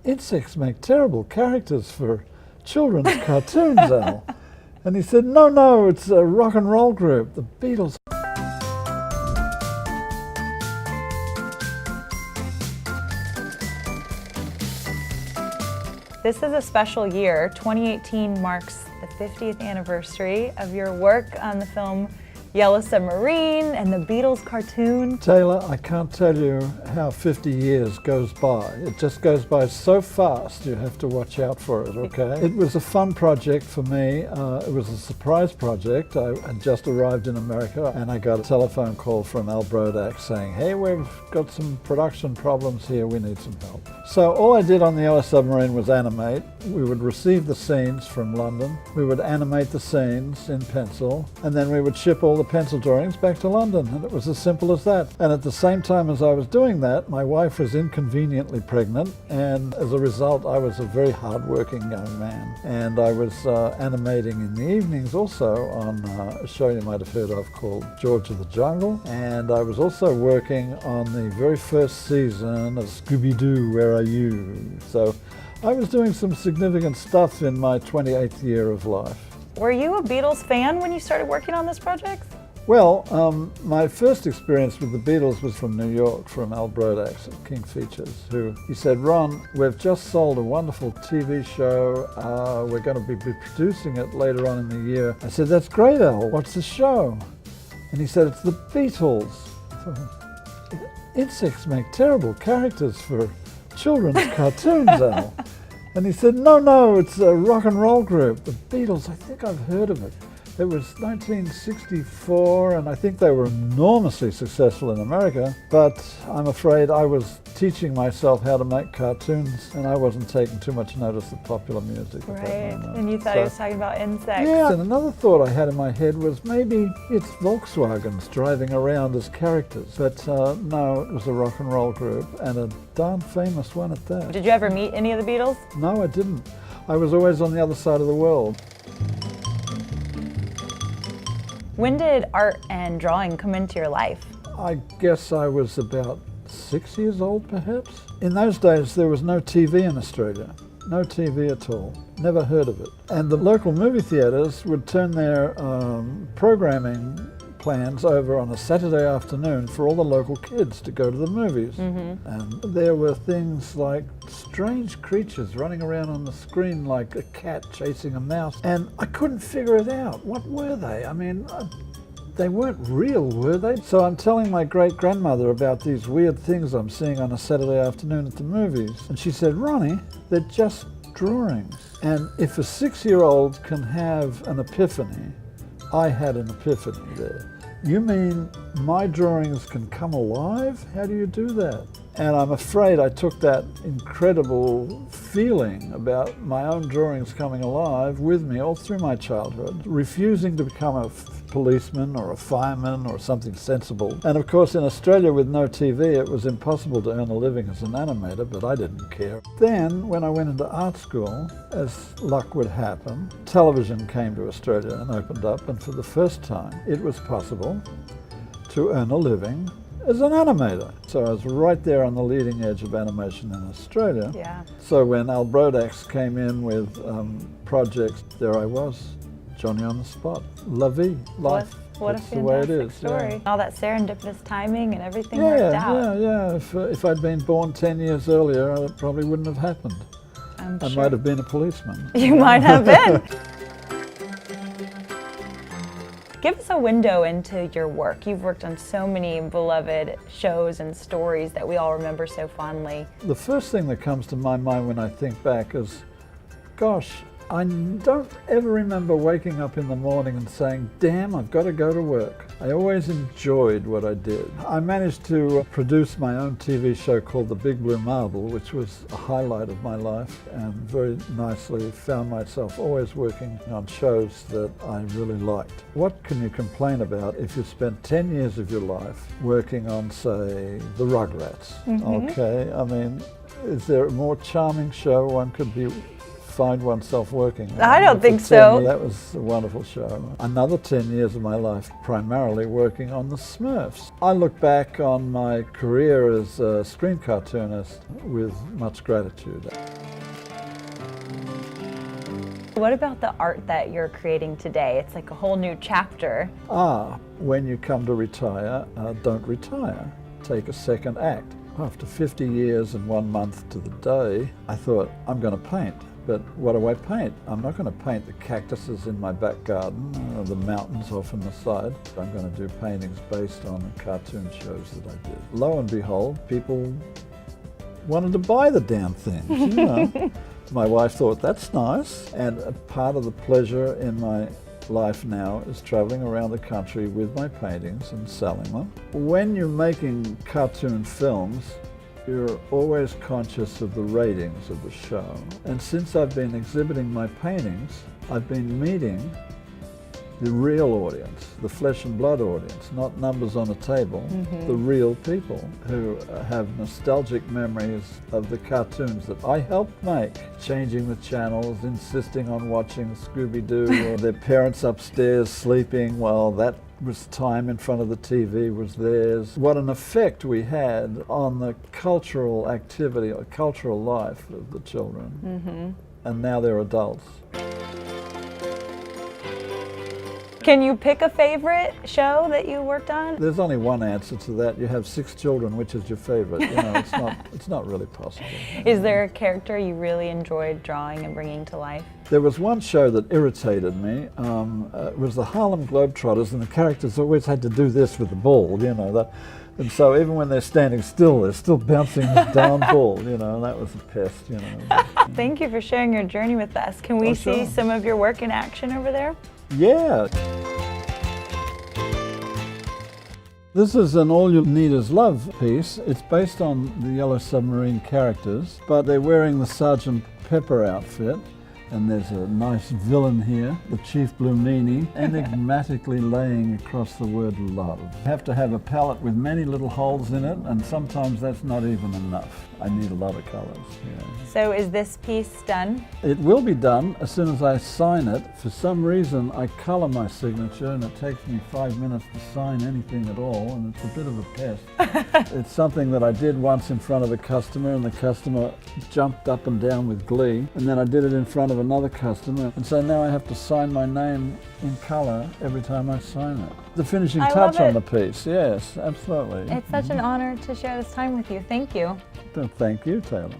insects make terrible characters for children's cartoons, Al. And he said, no, it's a rock and roll group, the Beatles. This is a special year. 2018 marks the 50th anniversary of your work on the film Yellow Submarine and the Beatles cartoon. Taylor, I can't tell you how 50 years goes by. It just goes by so fast, you have to watch out for it, okay? It was a fun project for me. It was a surprise project. I had just arrived in America and I got a telephone call from Al Brodak saying, hey, we've got some production problems here, we need some help. So all I did on the Yellow Submarine was animate. We would receive the scenes from London, we would animate the scenes in pencil, and then we would ship all the pencil drawings back to London, and it was as simple as that. And at the same time as I was doing that, my wife was inconveniently pregnant, and as a result I was a very hard-working young man. And I was animating in the evenings also on a show you might have heard of called George of the Jungle, and I was also working on the very first season of Scooby Doo, Where Are You? So I was doing some significant stuff in my 28th year of life. Were you a Beatles fan when you started working on this project? Well, my first experience with the Beatles was from New York, from Al Brodak at King Features, who he said, Ron, we've just sold a wonderful TV show. We're going to be producing it later on in the year. I said, that's great, Al. What's the show? And he said, it's the Beatles. I thought, insects make terrible characters for children's cartoons, Al. And he said, no, it's a rock and roll group, the Beatles. I think I've heard of it. It was 1964, and I think they were enormously successful in America, but I'm afraid I was teaching myself how to make cartoons, and I wasn't taking too much notice of popular music. Right, and you thought he was talking about insects. Yeah, and another thought I had in my head was maybe it's Volkswagens driving around as characters, but no, it was a rock and roll group, and a darn famous one at that. Did you ever meet any of the Beatles? No, I didn't. I was always on the other side of the world. When did art and drawing come into your life? I guess I was about 6 years old, perhaps. In those days, there was no TV in Australia. No TV at all. Never heard of it. And the local movie theatres would turn their programming plans over on a Saturday afternoon for all the local kids to go to the movies. Mm-hmm. And there were things like strange creatures running around on the screen like a cat chasing a mouse. And I couldn't figure it out. What were they? I mean, they weren't real, were they? So I'm telling my great-grandmother about these weird things I'm seeing on a Saturday afternoon at the movies. And she said, Ronnie, they're just drawings. And if a 6-year-old can have an epiphany, I had an epiphany there. You mean my drawings can come alive? How do you do that? And I'm afraid I took that incredible feeling about my own drawings coming alive with me all through my childhood, refusing to become a policeman or a fireman or something sensible. And of course in Australia with no TV it was impossible to earn a living as an animator, but I didn't care. Then when I went into art school, as luck would happen, television came to Australia and opened up, and for the first time it was possible to earn a living as an animator. So I was right there on the leading edge of animation in Australia. Yeah. So when Al Brodak came in with projects, there I was, Johnny on the spot. La vie, life. What That's a the way it fantastic is. story. Yeah. All that serendipitous timing and everything worked out. Yeah. If I'd been born 10 years earlier, it probably wouldn't have happened. I might have been a policeman. You might have been. Give us a window into your work. You've worked on so many beloved shows and stories that we all remember so fondly. The first thing that comes to my mind when I think back is, gosh, I don't ever remember waking up in the morning and saying, damn, I've got to go to work. I always enjoyed what I did. I managed to produce my own TV show called The Big Blue Marble, which was a highlight of my life, and very nicely found myself always working on shows that I really liked. What can you complain about if you spent 10 years of your life working on, say, the Rugrats? Mm-hmm. Okay, I mean, is there a more charming show one could be find oneself working. I don't think For 10 so. years, that was a wonderful show. Another 10 years of my life primarily working on the Smurfs. I look back on my career as a screen cartoonist with much gratitude. What about the art that you're creating today? It's like a whole new chapter. When you come to retire, don't retire. Take a second act. After 50 years and 1 month to the day, I thought, I'm going to paint. But what do I paint? I'm not going to paint the cactuses in my back garden or the mountains off on the side. I'm going to do paintings based on the cartoon shows that I did. Lo and behold, people wanted to buy the damn things, you know. My wife thought, that's nice. And a part of the pleasure in my life now is traveling around the country with my paintings and selling them. When you're making cartoon films, you're always conscious of the ratings of the show. And since I've been exhibiting my paintings, I've been meeting the real audience, the flesh and blood audience, not numbers on a table, the real people who have nostalgic memories of the cartoons that I helped make, changing the channels, insisting on watching Scooby Doo, or their parents upstairs sleeping while that was time in front of the TV was theirs. What an effect we had on the cultural activity, or cultural life of the children. And now they're adults. Can you pick a favorite show that you worked on? There's only one answer to that. You have 6 children, which is your favorite? You know, it's not really possible. Is there a character you really enjoyed drawing and bringing to life? There was one show that irritated me. It was the Harlem Globetrotters, and the characters always had to do this with the ball, you know. And so even when they're standing still, they're still bouncing this down ball, you know, and that was a pest, you know. Thank you for sharing your journey with us. Can we see some of your work in action over there? Yeah. This is an All You Need Is Love piece. It's based on the Yellow Submarine characters, but they're wearing the Sergeant Pepper outfit. And there's a nice villain here, the Chief Blue Meanie, enigmatically laying across the word love. You have to have a palette with many little holes in it, and sometimes that's not even enough. I need a lot of colors. Yeah. So is this piece done? It will be done as soon as I sign it. For some reason, I color my signature, and it takes me 5 minutes to sign anything at all, and it's a bit of a pest. It's something that I did once in front of a customer, and the customer jumped up and down with glee, and then I did it in front of another customer, and so now I have to sign my name in color every time I sign it. The finishing touch on the piece, yes, absolutely. It's such an honor to share this time with you. Thank you. Thank you, Taylor.